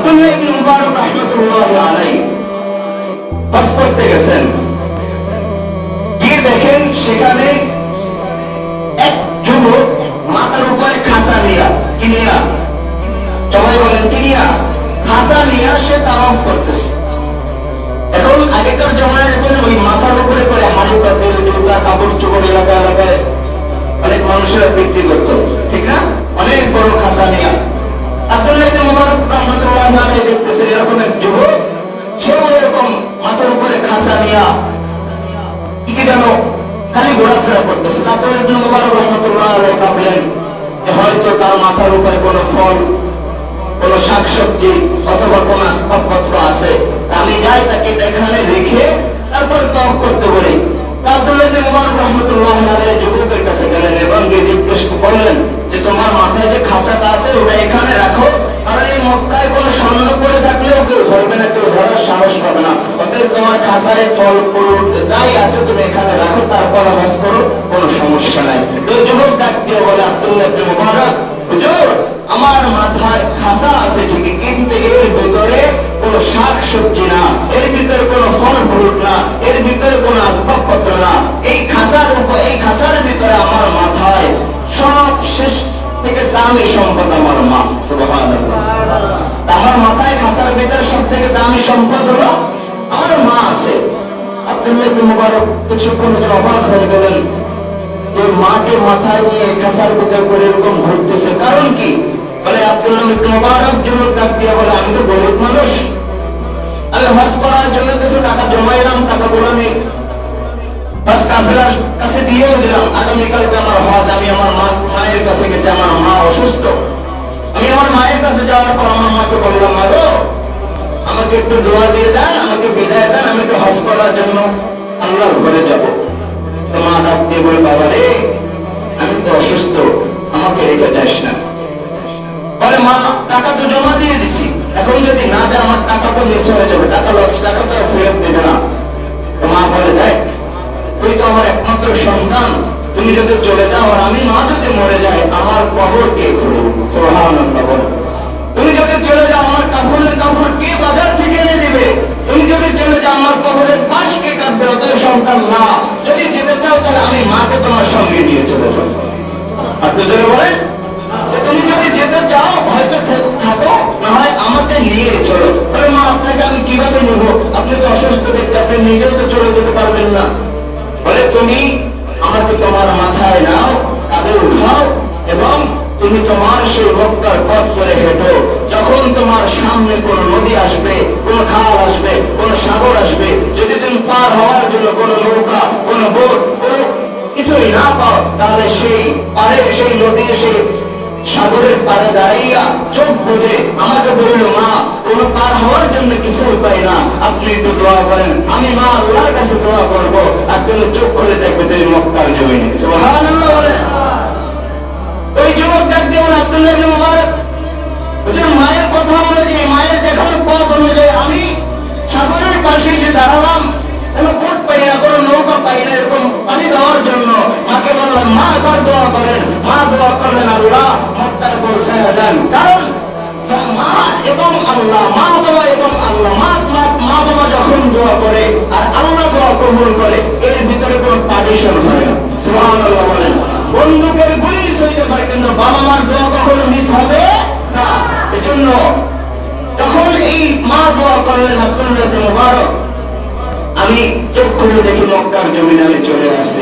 আব্দুল্লাহ ইবনে মুবারক রাহমাতুল্লাহি আলাইহি হজ করতে গেছেন, গিয়ে দেখেন সেখানে এক যুবক মাথার উপরে খাঁচা নিয়া কিনিয়া, সবাই বলেন কিনিয়া, খাঁচা নিয়া সে তাওয়াফ করতেছে। এখন আগেকার জমানায় যখন ওই মাথার উপরে করে হাড়ি পাতিল জুতা কাপড় চোপড় এলাকা এলাকায় অনেক মানুষেরা বিক্রি করতো, ঠিক না? অনেক বড় খাঁচা নিয়া আব্দুল্লাহ ইবনে মুবারক রাহমাতুল্লাহি আলাইহি দেখতেছেন এরকম এক যুবক, সেও এরকম মাথার উপরে খাঁচা নিয়া কি যেন খালি ঘোরাফেরা করতেছে। আব্দুল্লাহ ইবনে মুবারক রাহমাতুল্লাহি আলাইহি ভাবলেন যে হয়তো তার মাথার উপরে কোনো ফল, কোন শাকসবজি অথবা কোন আসবাবপত্র আছে, আমি যাই তাকে এখানে রেখে তারপরে তওয়াফ করতে বলি। আব্দুল্লাহ ইবনে মুবারক রাহমাতুল্লাহি আলাইহি যুবকের কাছে গেলেন এবং গিয়ে জিজ্ঞেস করলেন যে তোমার মাথায় যে খাঁচাটা আছে ওটা এখানে রাখো, কারণ এই মক্কায় কোনো স্বর্ণ পড়ে থাকলেও কেউ ধরবে না, কেউ ধরার সাহস পাবে না। অতএব তোমার খাঁচায় ফল ফ্রুট যাই আছে তুমি এখানে রাখো, তারপর হজ করো, কোনো সমস্যা নাই। তো যুবক ডাক দিয়ে বলে আব্দুল্লাহ ইবনে মুবারক, হুজুর আমার মাথায় খাঁচা আছে ঠিকই, কিন্তু এর ভিতরে কোনো শাক সবজি না, এর ভিতরে কোনো ফল ফ্রুট না, এর ভিতরে কোনো আসবাবপত্র না। এই খাঁচার ভিতরে আমার মাথায় সব শেষ থেকে দামি সম্পদ আমার মা। সুবহানাল্লাহ। আমার মাথায় খাঁচার ভিতরে সব থেকে দামি সম্পদ হলো আমার মা আছে। আব্দুল্লাহ ইবনে মুবারক কিছুক্ষণ অবাক হয়ে গেলেন যে মাকে মাথায় নিয়ে খাঁচার ভিতর করে এরকম ঘুরতেছে, কারণ কি? বলে আব্দুল্লাহ ইবনে মুবারক যুবক ডাক দিয়ে বলে আমি তো গরিব মানুষ, আমি হজ করার জন্য কিছু টাকা জমাইলাম, টাকাগুলো আমি হজ কাফেলার কাছে দিয়েও দিলাম। আগামীকালকে আমার হজ, আমি আমার মায়ের কাছে গেছি, আমার মা অসুস্থ। আমি আমার মায়ের কাছে যাওয়ার পর আমার মাকে বললাম, মা গো আমাকে একটু দোয়া দিয়ে দেন, আমাকে বিদায় দেন, আমি একটু হজ করার জন্য আল্লাহর ঘরে যাবো। মা ডাক দিয়ে বলে, বাবা রে আমি তো অসুস্থ, আমাকে রেখে যাস না। বলে মা টাকা তো জমা দিয়ে দিছি, এখন যদি না যায় আমার টাকা তো মিস হয়ে যাবে, টাকা লস, টাকা তো ফেরত দেবে না। মা বলে দেখ তুই তো আমার একমাত্র সন্তান, তুমি যদি চলে যাও আর আমি মা যদি মরে যাই আমার কবর কে করবে? সুবহানাল্লাহ। তুমি যদি চলে যাও আমার কাপড়ের কাপড় কে বাজার থেকে এনে দিবে? তুমি যদি চলে যাও আমার কবরের পাশ কে কাটবে? অতএব সন্তান না, যদি যেতে চাও তাহলে আমি মাকে তোমার সঙ্গে নিয়ে চলে যাবো। আর দুজনে বলেন যে তুমি যদি যেতে চাও হয়তো থাকো, না হয় আমাকে নিয়ে চলো। বলে মা আপনাকে আমি কিভাবে নেবো? আপনি তো অসুস্থ ব্যক্তি, আপনি নিজেও তো চলে যেতে পারবেন না। বলে তুমি আমাকে তোমার মাথায় নাও, কাঁধে উঠাও এবং তুমি তোমার সেই মক্কার পথ করে হেঁটো। যখন তোমার সামনে কোন নদী আসবে, কোন খাল আসবে, কোন সাগর আসবে, যদি তুমি পার হওয়ার জন্য কোন নৌকা, কোন বোট, কোন কিছুই না পাও, তাহলে সেই পারে, সেই নদী, সেই সাগরের পারে দাঁড়াইয়া চোখ বুঝে আমাকে বলল, মা কোন পার হওয়ার জন্য কিছু উপায় না, আপনি একটু দোয়া করেন। আমি মা আল্লাহর কাছে দোয়া করবো, আর তুমি চোখ করে দেখবে তুমি মক্কার জমিনে। সুবহানাল্লাহ বলেন। ওই যুবক ডাক দিয়ে বলে আব্দুল্লাহ ইবনে মুবারক, মায়ের কথা অনুযায়ী, মায়ের দেখানো পথ অনুযায়ী আমি সাগরের পাশে এসে দাঁড়ালাম, কোন বোট পাই না, কোন নৌকা পাই না, এরকম পানি দেওয়ার জন্য মাকে বললাম মা আবার দোয়া করেন। মা দোয়া করলেন, আল্লাহ মক্কায় পৌঁছায় দেন। কারণ মা এবং আল্লাহ, মা বাবা এবং আল্লাহ, মা বাবা যখন দোয়া করে আর আল্লাহ দোয়া কবুল করে, এর ভিতরে কোন পার্টিশন হয় না। সুবহানাল্লাহ বলেন। বন্দুকের গুলি মিস হইতে পারে, কিন্তু বাবা মার দোয়া কখনো মিস হবে না। এজন্য তখন এই মা দোয়া করলেন আব্দুল্লাহ ইবনে মুবারক, আমি চোখ খুলে দেখি মক্কার জমিনে আমি চলে আসছি।